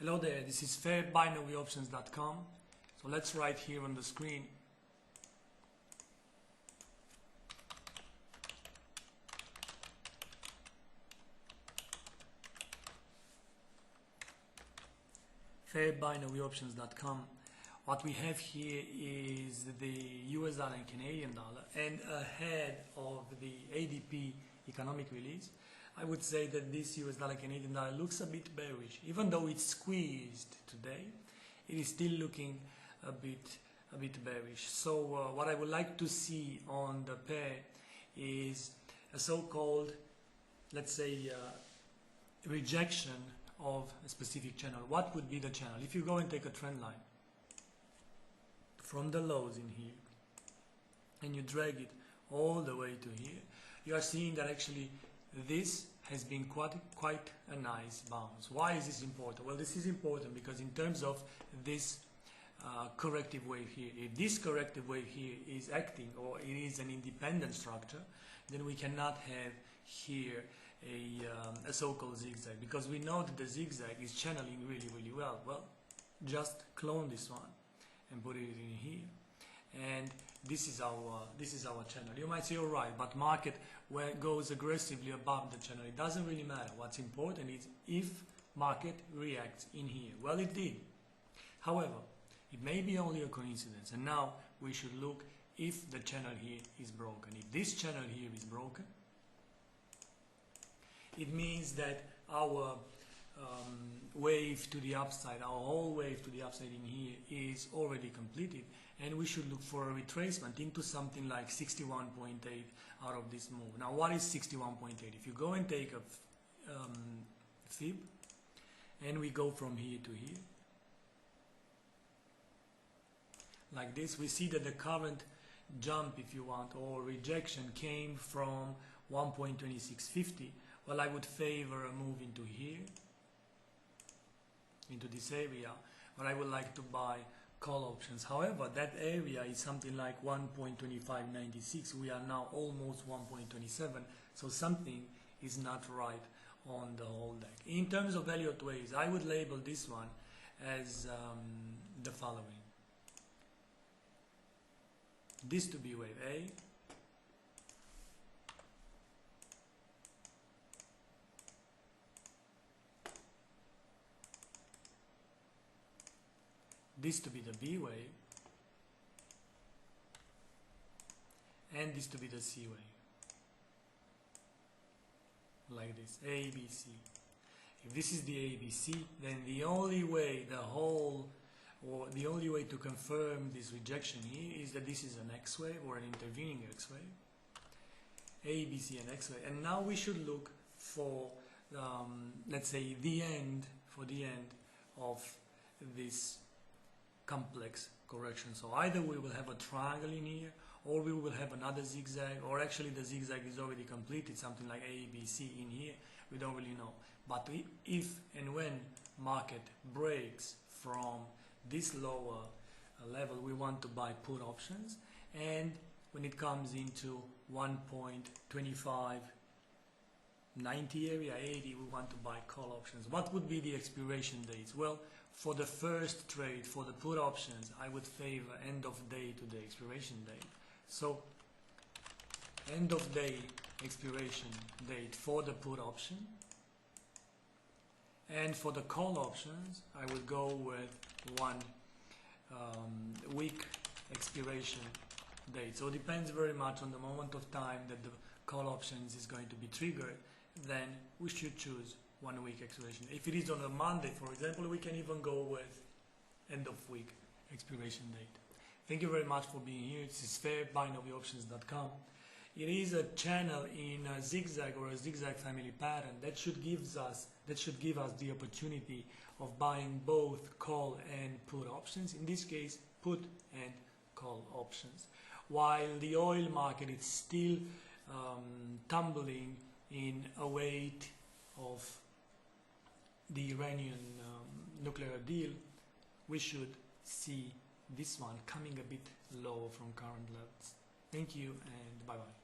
Hello there, this is fairbinaryoptions.com. So let's write here on the screen fairbinaryoptions.com. What we have here is the US dollar and Canadian dollar, and ahead of the ADP economic release, I would say that this US dollar Canadian dollar looks a bit bearish. Even though it's squeezed today, it is still looking a bit bearish. So what I would like to see on the pair is a so-called, let's say, rejection of a specific channel. What would be the channel? If you go and take a trend line from the lows in here and you drag it all the way to here, you are seeing that actually this has been quite a nice bounce. Why is this important? Well, this is important because in terms of this corrective wave here, if this corrective wave here is acting or it is an independent structure, then we cannot have here a so-called zigzag, because we know that the zigzag is channeling really well. Well, just clone this one and put it in here, and this is our channel. You might say, all right, but market where it goes aggressively above the channel, it doesn't really matter. What's important is if market reacts in here. Well, it did. However, it may be only a coincidence, and now we should look if the channel here is broken. If this channel here is broken, it means that our wave to the upside, our whole wave to the upside in here is already completed, and we should look for a retracement into something like 61.8 out of this move. Now, what is 61.8? If you go and take a fib and we go from here to here like this, we see that the current jump, if you want, or rejection came from 1.2650. Well, I would favor a move into here, into this area, where I would like to buy call options. However, that area is something like 1.2596. We are now almost 1.27, so something is not right on the whole deck. In terms of Elliott waves, I would label this one as the following. This to be wave A, this to be the B wave, and this to be the C wave, like this, A, B, C. If this is the A, B, C, then the only way the only way to confirm this rejection here is that this is an X wave or an intervening X wave, A, B, C, and X wave. And now we should look for, let's say, the end of this complex correction. So either we will have a triangle in here, or we will have another zigzag, or actually the zigzag is already completed, something like A, B, C in here. We don't really know. But if and when market breaks from this lower level, we want to buy put options, and when it comes into 1.2590 area, 80, we want to buy call options. What would be the expiration dates? Well, for the first trade, for the put options, I would favor end of day to the expiration date. So end of day expiration date for the put option, and for the call options, I would go with 1 week expiration date. So it depends very much on the moment of time that the call options is going to be triggered. Then we should choose 1 week expiration. If it is on a Monday, for example, we can even go with end of week expiration date. Thank you very much for being here. This is fairbinaryoptions.com. It is a channel in a zigzag or a zigzag family pattern that should give us the opportunity of buying both call and put options. In this case, put and call options. While the oil market is still tumbling in await of the Iranian nuclear deal, we should see this one coming a bit lower from current levels. Thank you and bye-bye.